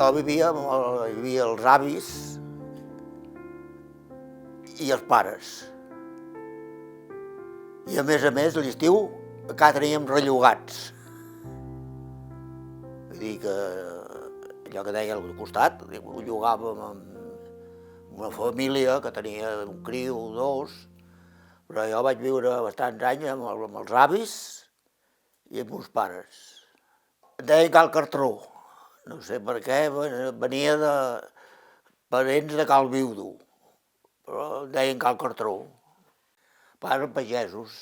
Jo vivia els avis i els pares. I a més, l'estiu encara teníem rellogats. Vull dir que allò que deia al costat, ho llogàvem amb una família que tenia un criu o dos, però jo vaig viure bastants anys amb els avis i amb uns pares. Em deien Cal Cartró, no sé per què, venia de parents de Cal Viudo, però em deien Cal Cartró. Pares pagesos,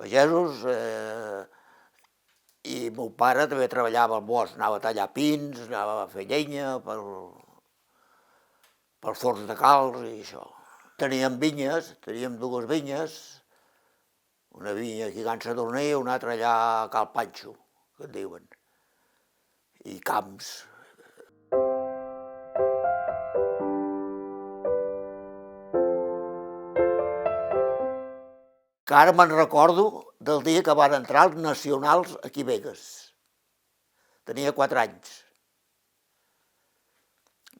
i el meu pare també treballava al bosc, anava a tallar pins, anava a fer llenya pels forns de calç i això. Teníem vinyes, teníem dues vinyes, una vinya aquí a Can Sadurní i una altra allà a Cal Panxo, que en diuen, i camps. Que ara me'n recordo del dia que van entrar els nacionals aquí a Begues. Tenia 4 anys.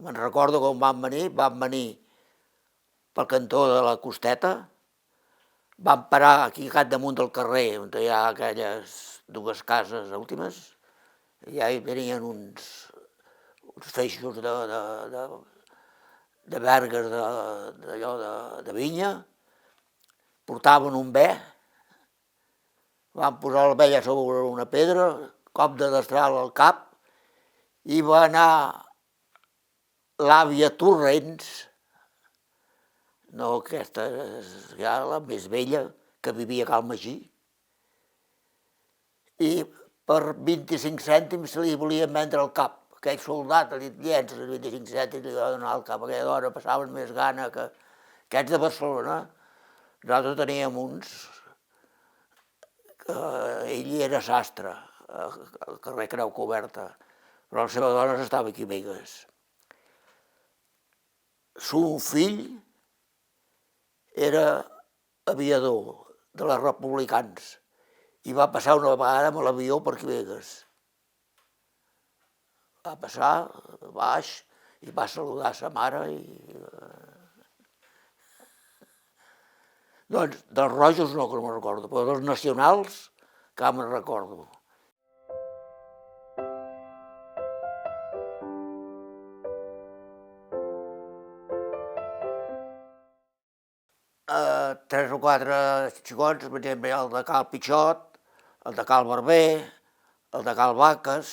Me'n recordo com van venir pel cantó de la Costeta, van parar aquí damunt del carrer, on hi ha aquelles dues cases últimes, i ja hi tenien uns feixos de vergues de vinya, portaven un bé, van posar la vella sobre una pedra, cop de destral al cap, i va anar l'àvia Torrents, no aquesta, ja la més vella, que vivia a Cal Magí, i per 25 cèntims se li volien vendre el cap. Aquell soldat li llença els 25 cèntims, li va donar el cap. Aquella dona passaven més gana que aquests de Barcelona. Nosaltres teníem uns, que ell era sastre, al carrer Creu Coberta, però la seva dona estava aquí a Begues. Son fill era aviador de les Republicans i va passar una vegada amb l'avió per aquí a Begues. Va passar baix i va saludar sa mare i... Doncs dels rojos no, que no me'n recordo, però dels nacionals que me'n recordo. Tres o quatre xicots, per exemple, el de Cal Pitxot, el de Cal Barber, el de Cal Vaques,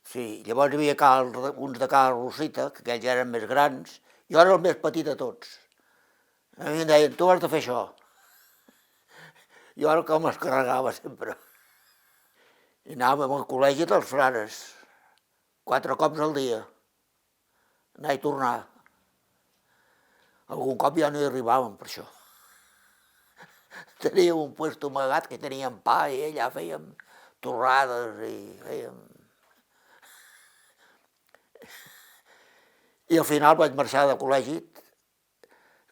sí, llavors hi havia uns de Cal Rosita, que aquells eren més grans, jo era el més petit de tots. A mi em deien, tu has de fer això. Jo era el que me'ls carregava sempre. I anàvem al col·legi dels frares, 4 cops al dia, anar i tornar. Algun cop ja no hi arribàvem per això. Teníem un puesto amagat que teníem pa i allà fèiem torrades i fèiem... I al final vaig marxar de col·legi.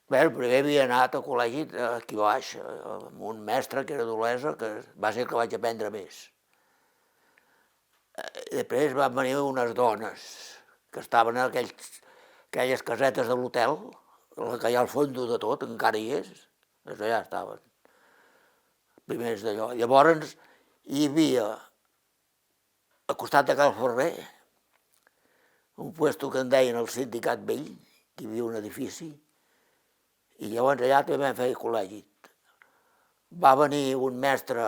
Bé, primer havia anat a col·legi aquí baix, amb un mestre que era d'Olesa, que va ser el que vaig aprendre més. I després van venir unes dones que estaven en aquelles casetes de l'hotel, la que hi ha al fons de tot, encara hi és, allà estaven, primers d'allò. Llavors hi havia, al costat de Cal Ferrer, un puesto que en deien el Sindicat Vell, que hi havia un edifici, i llavors allà també vam fer col·legi. Va venir un mestre,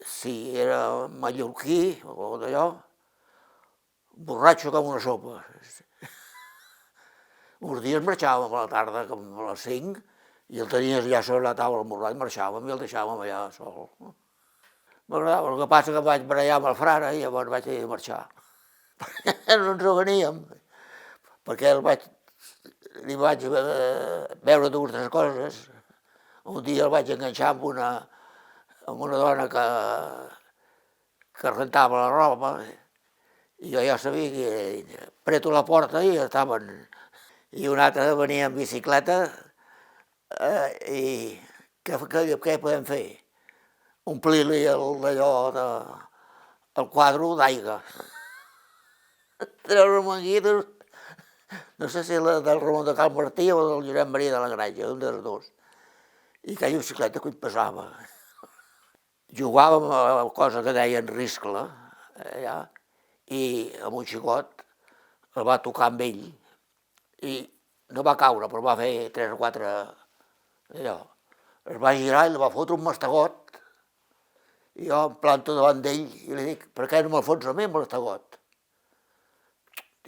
si era mallorquí o d'allò, borratxo com una sopa. Uns dies marxàvem a la tarda, com a les 5, i el tenies allà sobre la taula emborrat, marxàvem i el deixàvem allà sol. M'agradava, el que passa que vaig barallar amb el frare i llavors vaig haver de marxar. No ens ho veníem, perquè li vaig veure dues coses. Un dia el vaig enganxar amb una dona que rentava la roba, i jo ja sabia que preto la porta i estaven... I un altre venia en bicicleta i què podem fer? omplir-li el quadre d'aigua. Treure manguitos, no sé si la del Ramon de Cal Martí o del Josep Maria de la Granja, un dels dos. I aquella bicicleta que hi pesava. Jugàvem a cosa que deien riscla, allà, i amb un xicot el va tocar amb ell i no va caure, però va fer 3 o 4 allò. Es va girar i li va fotre un mastegot i jo em planto davant d'ell i li dic, per què no me'l fots a mi, el mastegot?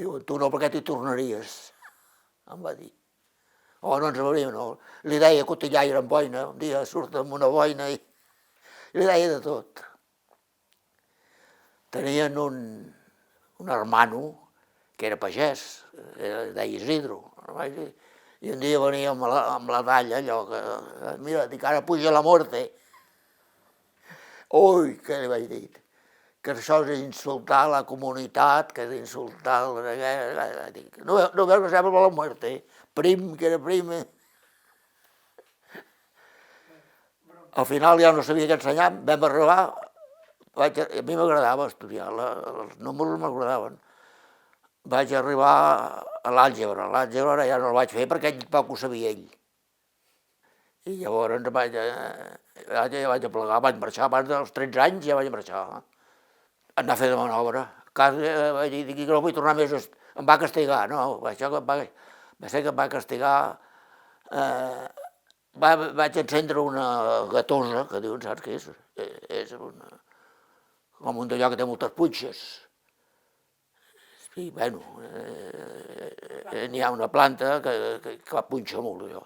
Diu, tu no, perquè t'hi tornaries, em va dir. O no ens hauríem, no. Li deia cotillaire amb boina, un dia surt amb una boina i li deia de tot. Tenien un hermano que era pagès, es deia Isidro, i un dia venia amb la dalla, allò que, mira, dic, ara puja la morte. Ui, què li vaig dir? Que això és insultar la comunitat, que és insultar... No veus que sembla la muerte? Prim, que era prim. Al final ja no sabia què ensenyar, vam arribar, a mi m'agradava estudiar, els números m'agradaven. Vaig arribar a l'àlgebra ja no el vaig fer perquè poc ho sabia ell. I llavors vaig aplegar, vaig marxar, abans dels 13 anys ja vaig marxar. Anar a fer de manobra. Vaig dir que no vull tornar més, em va castigar, no, això va ser que em va castigar. Vaig encendre una gatosa, que diuen, saps què és? És com un d'allò que té moltes punxes. Sí, bueno, n'hi ha una planta que punxa molt, allò.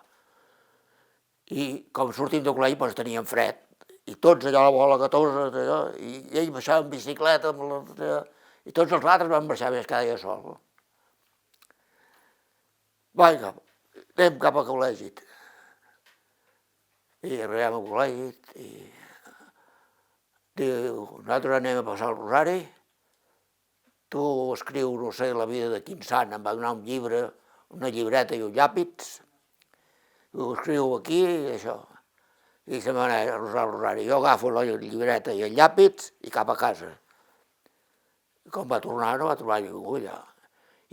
I com sortim de col·legi, doncs teníem fred. I tots allò a la bola 14, i ell baixava en bicicleta, i tots els altres van baixar més cada dia sol. Vinga, anem cap a col·legi. I arribem al col·legi i diu, nosaltres anem a passar el rosari, tu escriu, no sé, la vida de quin sant, em va donar un llibre, una llibreta i un llàpid, ho escriu aquí i això. I se m'ha anat a rosar el rosari. Jo agafo la llibreta i el llàpid i cap a casa. I com va tornar, no va trobar ningú allà.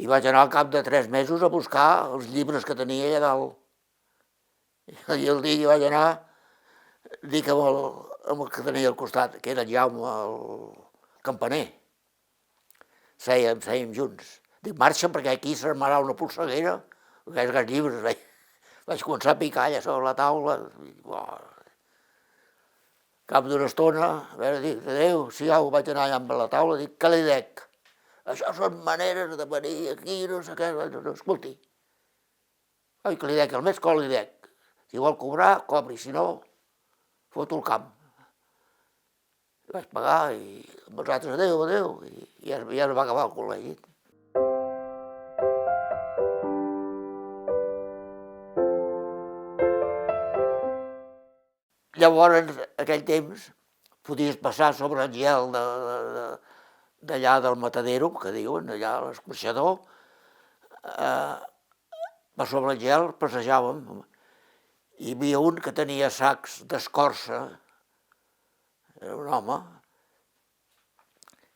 I vaig anar al cap de 3 mesos a buscar els llibres que tenia allà dalt. I el dia vaig anar, dic amb el que tenia al costat, que era Jaume, el campaner. Sèiem junts. Dic, marxa perquè aquí s'armarà una polseguera, aquests llibres. Vaig començar a picar allà sobre la taula. Cap d'una estona, a veure, dic, adéu, si ja ho vaig anar allà amb la taula, dic, què li dec? Això són maneres de venir aquí, no sé què, escolti. Oi, que li dec el mes, com li dec? Si vol cobrar, cobri, si no, foto el camp. Vaig pagar i amb els altres adéu, i ja es va acabar el col·legi. Llavors, en aquell temps, podies passar sobre el gel d'allà del Matadero, que diuen, allà a l'escorxador, per sobre el gel passejàvem. Hi havia un que tenia sacs d'escorça, era un home,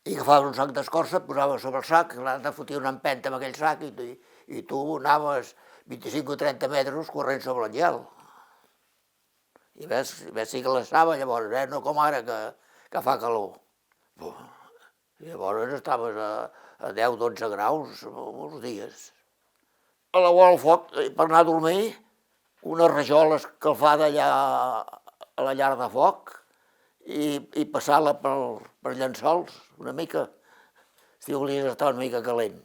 i agafava un sac d'escorça, posava sobre el sac, l'altre fotia una empenta amb aquell sac i tu anaves 25 o 30 metres corrent sobre el gel. I ves si glaçava llavors, no com ara que fa calor. Llavors estaves a 10-12 graus molts dies. A la vora del foc, per anar a dormir, una rajola escalfada allà a la llar de foc i passar-la per llençols una mica, si volies estar una mica calent.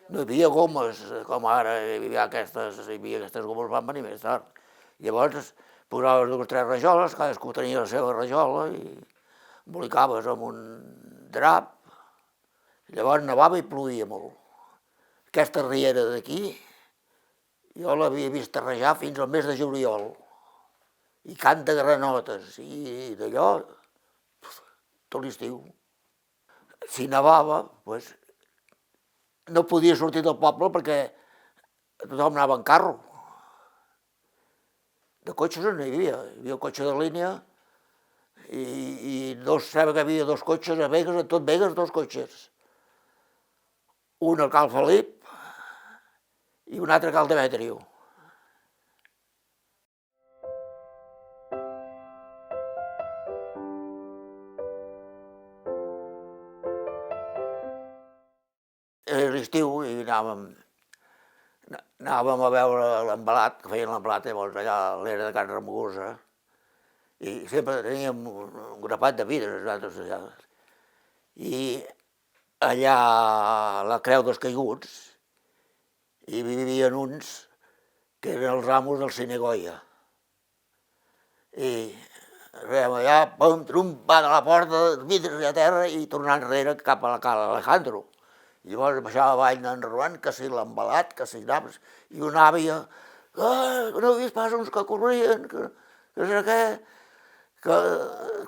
No hi havia gomes com ara, hi havia aquestes gomes van venir més tard. Llavors posaves 2 o 3 rajoles, cadascú tenia la seva rajola i embolicaves amb un drap. Llavors nevava i plovia molt. Aquesta riera d'aquí jo l'havia vist terrejar fins al mes de juliol. I cant de granotes i d'allò tot l'estiu. Si nevava, doncs no podia sortir del poble perquè tothom anava en carro. De cotxes no hi havia cotxe de línia i dos, sembla que hi havia dos cotxes a Begues, a tot Begues, dos cotxes. Un a Cal Felip i un altre a Cal Demetrio. Era l'estiu i anàvem a veure l'embalat, que feien l'embalat llavors allà a l'era de Can Ramogosa, i sempre teníem un grapat de vidres nosaltres allà. I allà a la Creu dels Caiguts hi vivien uns que eren els amos del Cine Goya. I veiem allà, pum, trompant a la porta, vidres a terra i tornant enrere cap a la Cala Alejandro. I llavors baixava avall anant robant, que si l'embalat, que si naps, i una àvia, no he vist pas uns que corrien, que no sé què, que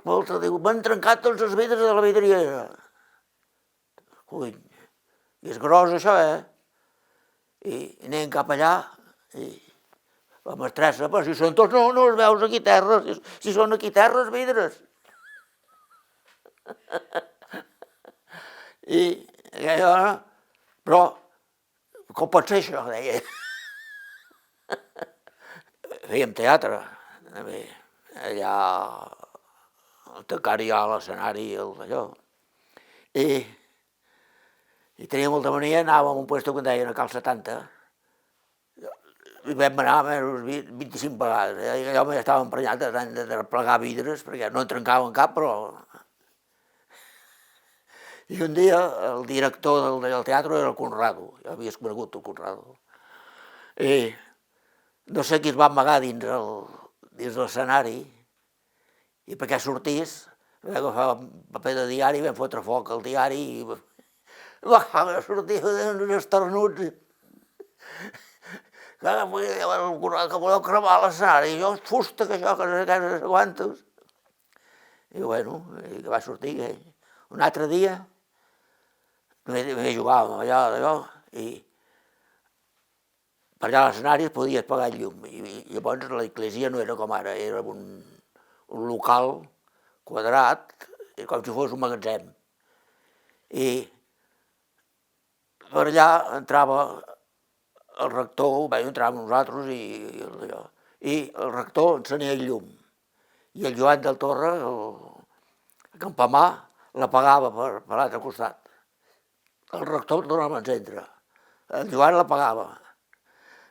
l'altre diu, m'han trencat tots els vidres de la vidriera. Cony, i és gros això, I anem cap allà, i la mestressa, però si són tots, no els veus aquí terra, si són aquí terres, vidres. I aquella dona, però com pot ser això, deia. Fèiem teatre, també, allà al Tacarià, a l'escenari, allò. I tenia molta mania, anàvem a un puesto que en deien a Cal 70, i vam anar almenys 25 vegades. Allò ja estava emprenyat de plegar vidres, perquè no en trencaven cap, però... I un dia el director del teatre era el Conrado, ja havies conegut el Conrado. I no sé qui es va amagar dins l'escenari, i perquè sortís vam agafar un paper de diari, vam fotre foc al diari i va sortir uns esternuts. Que voleu cremar l'escenari, i jo, fusta, que això, que no sé què, no sé quantos. I bueno, que va sortir ell. Un altre dia, jugàvem allò, i per allà a l'escenari es podia apagar el llum, i llavors l'església no era com ara, era un local quadrat, com si fos un magatzem. I per allà entrava el rector, entràvem nosaltres i el rector encenia el llum. I el Joan del Torre, el Campamà, l'apagava per l'altre costat. El rector el tornava a encendre. El Joan l'apagava.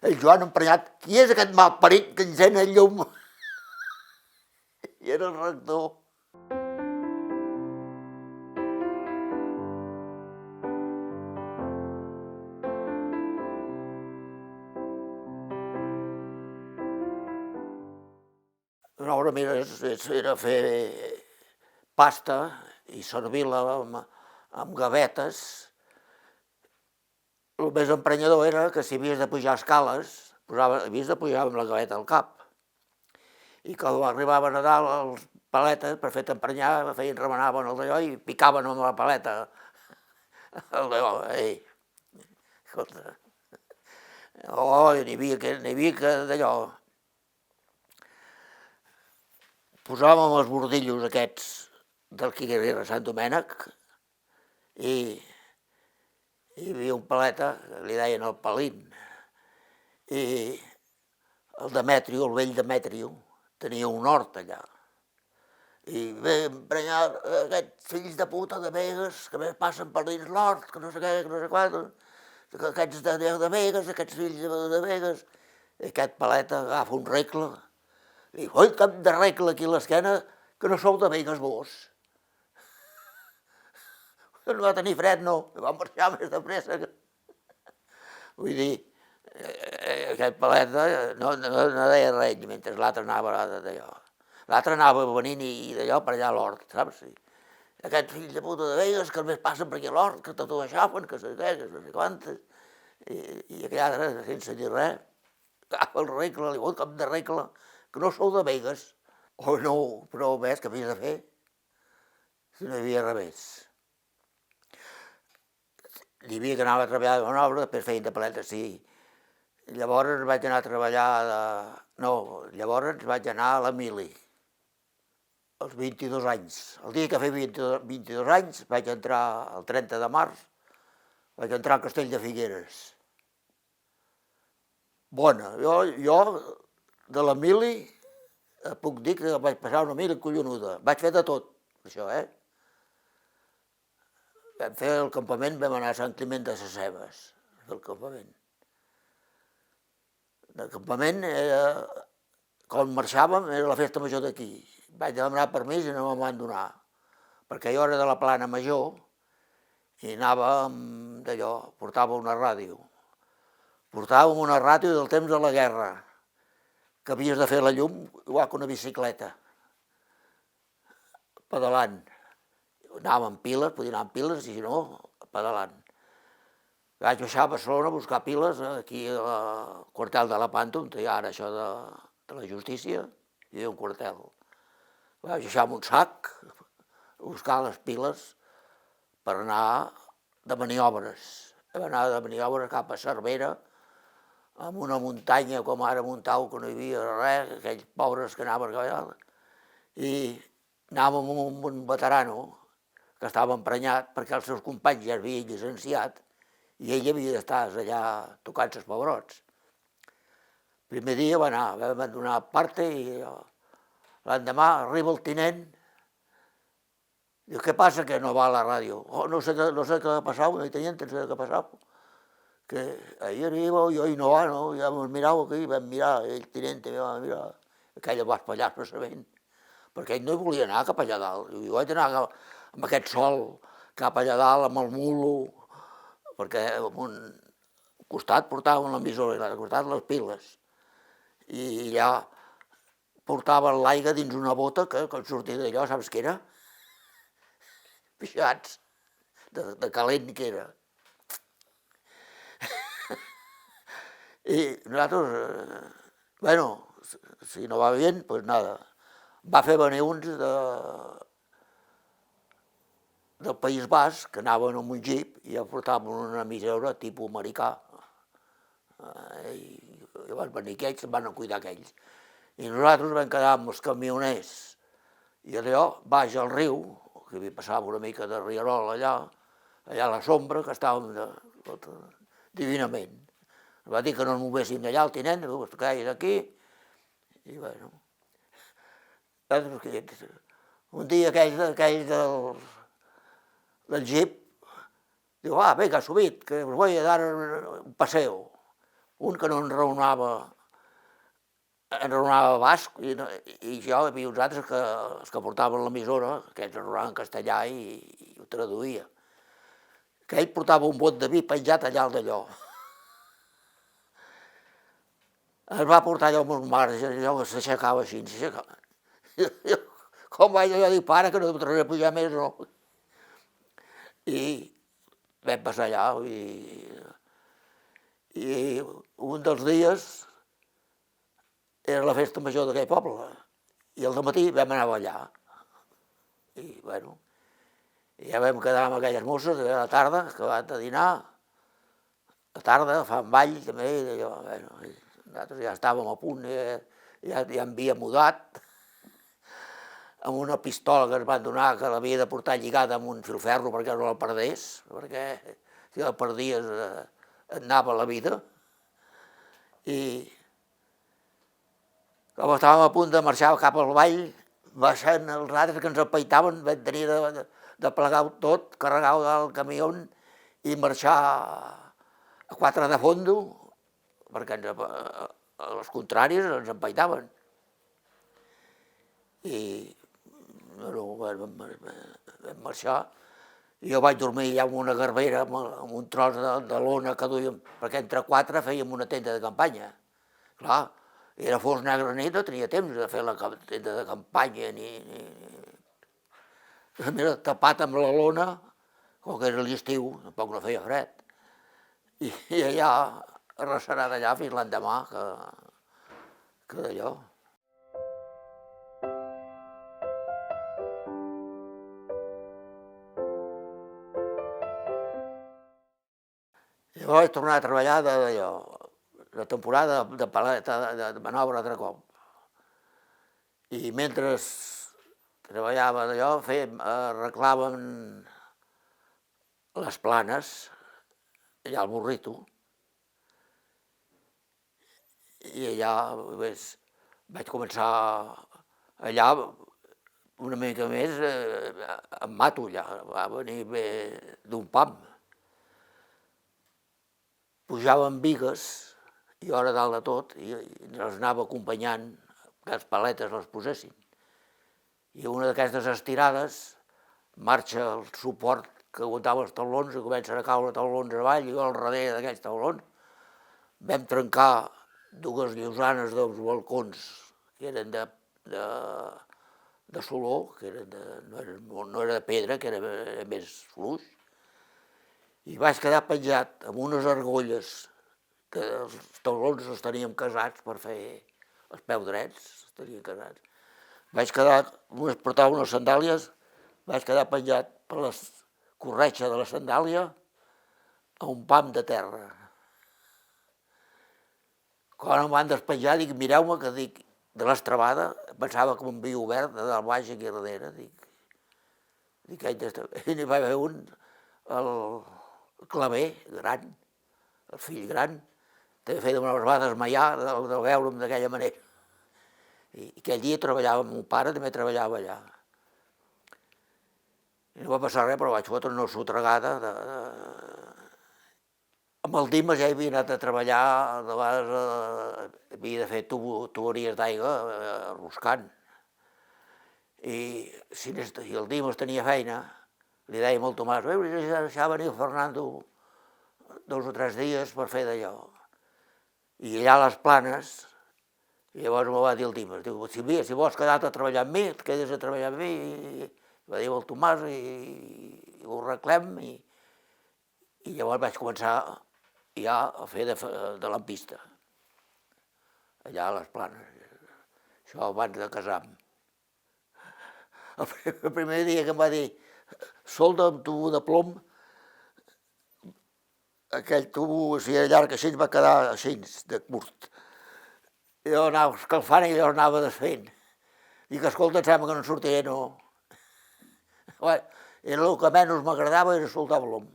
El Joan emprenyat, qui és aquest malparit que encén el llum? I era el rector. Una obra meva era fer pasta i servir-la amb gavetes. El més emprenyador era que si havies de pujar escales, havies de pujar amb la gaveta al cap. I quan arribaven a dalt els paletes, per fer-te emprenyar, remenaven el d'allò i picaven amb la paleta. El d'allò, escolta. N'hi havia que d'allò. Posàvem els bordillos aquests del que era Sant Domènec i hi havia un paleta, que li deien el Palín, i el Demetrio, el vell Demetrio, tenia un hort allà. I ve emprenyar aquests fills de puta de Begues, que passen per dins l'hort, que no sé què, que no sé quant, aquests de Begues, aquests fills de Begues. I aquest paleta agafa un regle, i diu, oi, cap de regle aquí a l'esquena, que no sou de Begues vos. No va tenir fred, no, va marxar més de pressa. Vull dir, aquest paleta no deia res mentre l'altre anava d'allò. L'altre anava venint i d'allò per allà a l'hort, saps? Aquests fills de puta de Begues que només passen per aquí a l'hort, que tot ho aixafen, que no sé quantes. I aquell altre, sense dir res, agafa el regle, li diu, cap de regle, que no sou de Begues. O no, però ves què havies de fer si no hi havia res més. Hi havia que anava a treballar de una obra, després feien de paleta, sí. Llavors vaig anar a treballar No, llavors vaig anar a la Mili, als 22 anys. El dia que feia 22 anys vaig entrar, el 30 de març, vaig entrar al Castell de Figueres. Bona, jo de la Mili puc dir que vaig passar una mili collonuda. Vaig fer de tot, això, Vam fer el campament, vam anar a Sant Climent de ses Cebes, a fer el campament. El campament quan marxàvem, era la festa major d'aquí. Vaig demanar permís i no me'n van donar, perquè jo era de la Plana Major i anàvem d'allò, portava una ràdio. Portàvem una ràdio del temps de la guerra, que havies de fer la llum igual que una bicicleta, pedalant. Anàvem amb piles, podia anar amb piles, i si no, pedalant. Vaig baixar a Barcelona a buscar piles, aquí al quartel de la Panta, on hi ha ara això de la justícia, hi havia un quartel. Vaig baixar amb un sac a buscar les piles per anar de maniobres. Vam anar de maniobres cap a Cervera, amb una muntanya com ara Montau, que no hi havia res, aquells pobres que anaven allà, i anàvem amb un veterano que estava emprenyat perquè els seus companys ja havien llicenciat i ell havia d'estar allà tocant els pebrots. El primer dia vam donar parte i l'endemà arriba el tinent, diu, què passa que no va a la ràdio? Oh, no sé què ha passat, no teniente, no sé què ha passat. Que ahir arriba jo i no va, no? Ja ens mirava aquí, vam mirar, el tinent també va mirar, aquell va espallar no sabent, perquè ell no hi volia anar cap allà dalt. Jo vaig anar amb aquest sol cap allà dalt, amb el mulo, perquè a un costat portaven l'emissora i a l'altre costat les piles. I allà portaven l'aigua dins una bota que quan sortia d'allò, saps què era? Pixats, de calent que era. I nosaltres, bueno, si no va bé, pues nada. Va fer venir uns del País Basc, que anaven amb un jeep i ja portaven una emissora tipus americà. I van venir aquells, se'n van cuidar aquells. I nosaltres vam quedar amb els camioners. I allò, baix al riu, que passava una mica de rierol allà a la sombra, que estàvem divinament. Va dir que no ens movéssim d'allà, el tinent, que quedis aquí, i bueno. Un dia aquells del jeep, diu, vinga, subit, que us voy a dar un paseo. Un que no enraonava basc, i jo, hi havia uns altres els que portaven l'emissora, que ells enraonaven en castellà i ho traduïa. Que ell portava un bot de vi penjat allà al d'allò. Es va portar allò amb un marge, allò que s'aixecava així, s'aixecava. Com vaig allò dir, pare, que no tornaré a pujar més, no? I vam passar allà i un dels dies era la festa major d'aquell poble i al matí vam anar a ballar. I, bueno, ja vam quedar amb aquelles mosses a la tarda, acabat de dinar, a la tarda fan ball també, i allò, bueno, nosaltres ja estàvem a punt, ja havíem mudat, amb una pistola que ens van donar, que l'havia de portar lligada amb un filferro perquè no la perdés, perquè si la perdies et anava la vida. I com estàvem a punt de marxar cap al ball, baixant els altres que ens apeitaven, vam tenir de plegar tot, carregar-ho del camió i marxar a 4 de fondo, perquè els contraris ens empaitaven. I vam marxar. Jo vaig dormir allà en una garbera, amb un tros de lona que duíem, perquè entre 4 fèiem una tenda de campanya. Clar, era fos negra nit, no tenia temps de fer la tenda de campanya, Mira, tapat amb la lona, com que era l'estiu, tampoc no feia fred. I allà, arrecerat allà fins l'endemà, que d'allò. I vaig tornar a treballar d'allò, la temporada de paleta, de manobra altre cop. I mentre treballava d'allò, arreglaven les planes, allà al Burrito, i allà vaig començar allà una mica més, em mato allà, va venir bé d'un pam. Pujàvem bigues, i jo era dalt de tot, i els anava acompanyant que les paletes les posessin. I una d'aquestes estirades marxa el suport que aguantava els taulons i comencen a caure taulons avall, i jo al darrere d'aquells taulons vam trencar dues llosanes dels balcons que eren de soló, que no era de pedra, que era més fluix, i vaig quedar penjat amb unes argolles que els taulons els teníem casats per fer els peus drets, els tenien casats. Portava unes sandàlies, vaig quedar penjat per la corretja de la sandàlia a un pam de terra. Quan em van despenjar, dic, mireu-me, que dic, de l'estrabada, pensava que m'havia obert de dalt baix aquí darrere, dic, n'hi va haver un, el claver gran, el fill gran, també va desmaiar de veure'm d'aquella manera. I aquell dia treballava amb mon pare, també treballava allà. I no va passar res, però vaig fotre una sotregada. Amb el Dimas ja havia anat a treballar, de vegades havia de fer tuberies d'aigua roscant. I el Dimas tenia feina, li deia al Tomàs, deixar venir el Fernando 2 o 3 dies per fer d'allò. I allà a les Planes, i llavors m'ho va dir el Dimas, diu, si vols quedar-te a treballar amb mi, et quedes a treballar amb mi, i va dir el Tomàs, i ho arreglem, i llavors vaig començar ja a fer de lampista, allà a les Planes, això abans de casar-me. El primer dia que em va dir, solda amb tubo de plom, aquell tubo, si era llarg així, va quedar així, de curt. Jo anava escalfant i jo anava desfent. Dic, escolta, em sembla que no sortiré, no. Era el que menys m'agradava, era soldar plom.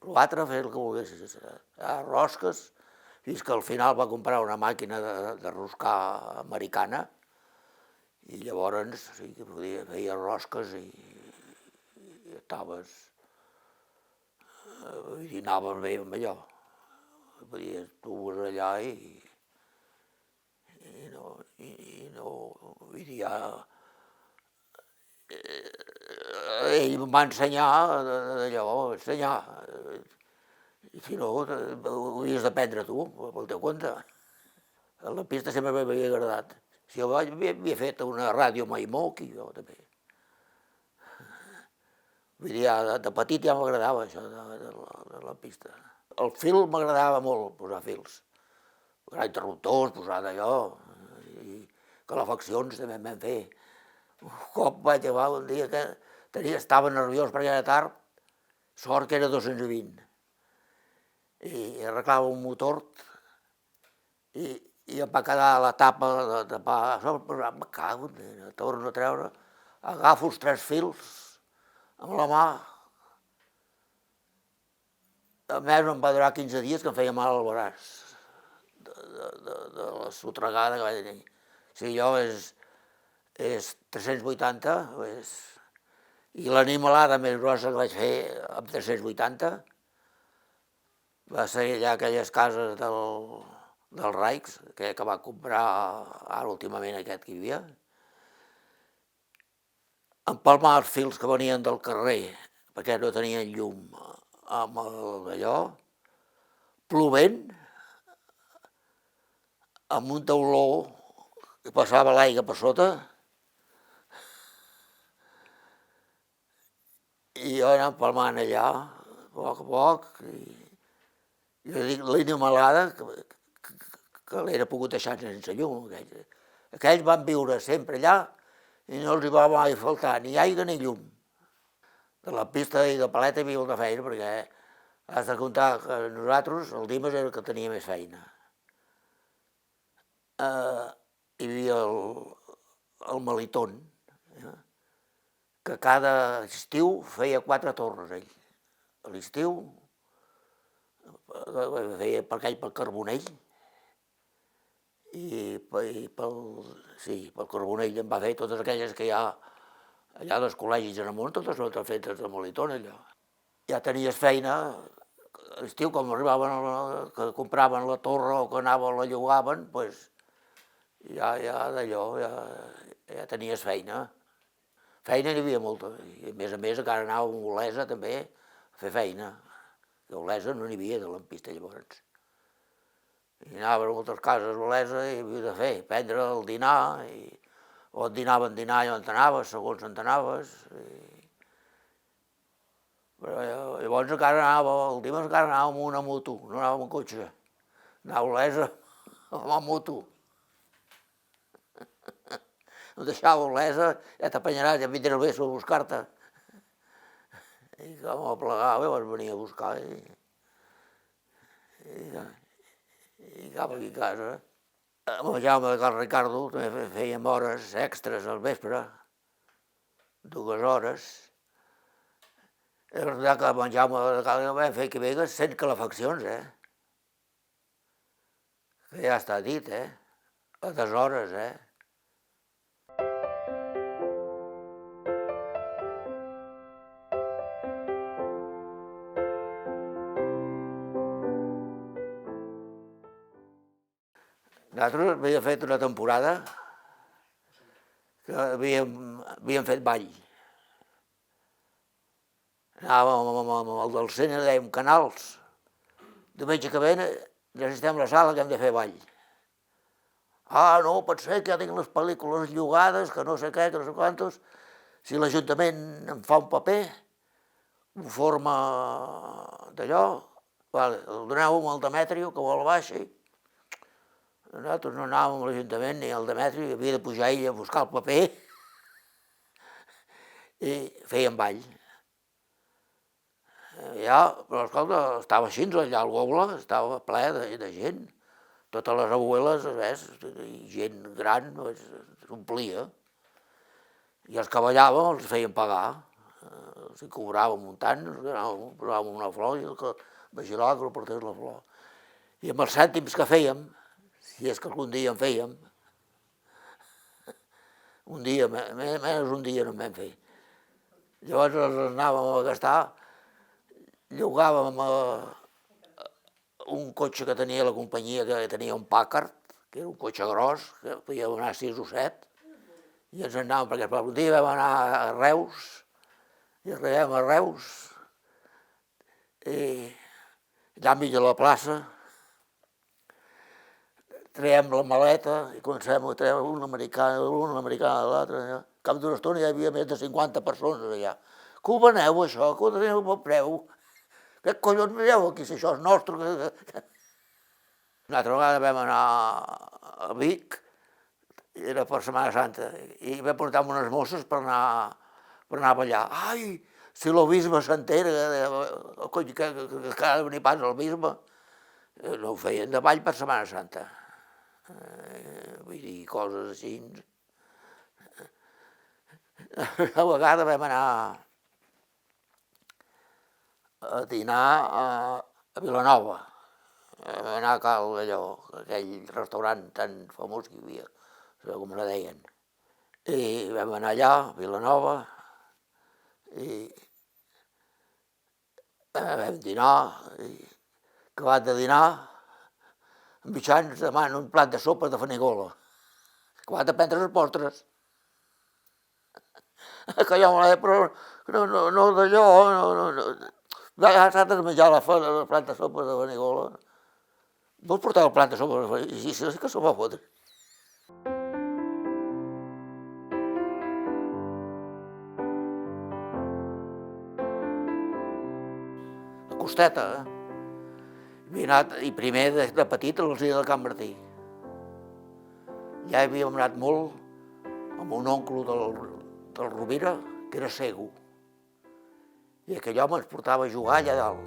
L'altre, fer el que volguessis, rosques, fins que al final va comprar una màquina de roscar americana, i llavors sí que feia rosques i estaves, anaves bé amb allò. Tu vas allà i no, vull dir, ell em va ensenyar d'allò, i si no, ho havies d'aprendre tu, pel teu compte. La pista sempre m'havia agradat. Si jo havia fet una ràdio Maimó, aquí jo també. Vull dir, de petit ja m'agradava això de la pista. El fil m'agradava molt, posar fils. Posar interruptors, posar d'allò, i calefaccions també en vam fer. Un cop vaig acabar un dia que estava nerviós perquè era tard, sort que era 220. I arreglava un motor i em va quedar la tapa de tapar això, però em cago, torno a treure, agafo els 3 fils amb la mà, a més em va durar 15 dies que em feia mal al braç, de la sotregada que vaig tenir. O sigui, allò és 380, i l'animalada més grossa que vaig fer amb 380 va ser allà aquelles cases del Raics, que va comprar ara últimament aquest que hi havia, empalmar els fils que venien del carrer, perquè no tenien llum, amb allò, plovent, amb un tauló que passava l'aigua per sota, i jo anava empalmant allà, a poc, i jo dic, l'animalada, que l'era pogut deixar sense llum. Aquells van viure sempre allà i no els hi va mai faltar ni aigua ni llum. De la pista i de paleta hi havia molta feina perquè Has de comptar que nosaltres, el Dimes era el que tenia més feina. Hi havia el Melitón, que cada estiu feia 4 torres, ell. A l'estiu feia per aquell pel Carbonell, i pel Carbonell en va fer totes aquelles que hi ha allà dels col·legis en amunt, totes són fetes de Melitón, allò. Ja tenies feina, a l'estiu, com arribaven, que compraven la torre o que anaven, la llogaven, doncs ja d'allò, ja tenies feina. Feina n'hi havia molta, i a més encara anàvem a Olesa també a fer feina. A Olesa no n'hi havia de lampista llavors. I anaven a moltes cases a Olesa i havia de fer, prendre el dinar, o et dinaven dinar i on t'anaves, segons on t'anaves. Però llavors encara anava, el Dimes encara anava amb una moto, no anava amb cotxe. Anava a Olesa amb la moto. No deixava Olesa, ja t'apanyaràs, ja vindré el vespre a buscar-te. I com a plegar, vas venir a buscar i cap aquí a casa. Amb el Jaume de Cal Ricardo també fèiem hores extres al vespre, 2 hores. És veritat que amb el Jaume de Cal Ricardo vam fer que vegues 100 calefaccions, que ja està dit, a deshores, Nosaltres havíem fet una temporada que havíem fet ball. Anàvem amb el del Sena, dèiem Canals. Diumenge que ve necessitem la sala que hem de fer ball. Ah, no, pot ser que ja tinc les pel·lícules llogades, que no sé què, que no sé quantos. Si l'Ajuntament em fa un paper, ho forma d'allò, el doneu al Demetrio, que vol baixi. Nosaltres no anàvem a l'Ajuntament ni al Demetri, havia de pujar ell a buscar el paper i fèiem ball. Ja, però escolta, estava així, allà al Gobla, estava ple de gent. Totes les abueles, i gent gran, s'omplia. I els que ballàvem els feien pagar. Els hi cobràvem un tant, posàvem una flor i el que vigilava que no portés la flor. I amb els cèntims que fèiem, si és que algun dia en fèiem, un dia, menys un dia no en vam fer. Llavors els anàvem a gastar, llogàvem un cotxe que tenia la companyia, que tenia un Packard, que era un cotxe gros, que podíem anar 6 o 7, i ens anàvem, perquè un dia vam anar a Reus, i arribem a Reus, i allà enmig de la plaça, traiem la maleta i comencem a treure un americà de l'altre. Al cap d'una estona hi havia més de 50 persones allà. Que ho veneu, això? Que ho teniu pel preu? Què collons veieu aquí, si això és nostre? Una altra vegada vam anar a Vic, era per Setmana Santa, i vam portar unes mosses per anar a ballar. Ai, si el bisbe s'entera, que ha de venir pas el bisbe. No ho feien de ball per Setmana Santa. Vull dir, coses així. Una vegada vam anar a dinar a Vilanova. Vam anar a aquell restaurant tan famós que hi havia, no sé com la deien. I vam anar allà, a Vilanova, i vam dinar, i acabat de dinar, en Mitjans demana un plat de sopa de fanigola. Acabat de prendre les postres. Que jo me però no d'allò, no. Ja s'ha de menjar el plat de sopa de fanigola. Vols portar el plat de sopa de fanigola? I sí que se'l va fotre. La costeta, havia anat, i primer de petit, a l'Alzina del Can Martí. Ja havíem anat molt amb un oncle del Rovira, que era cego. I aquell home ens portava a jugar allà dalt.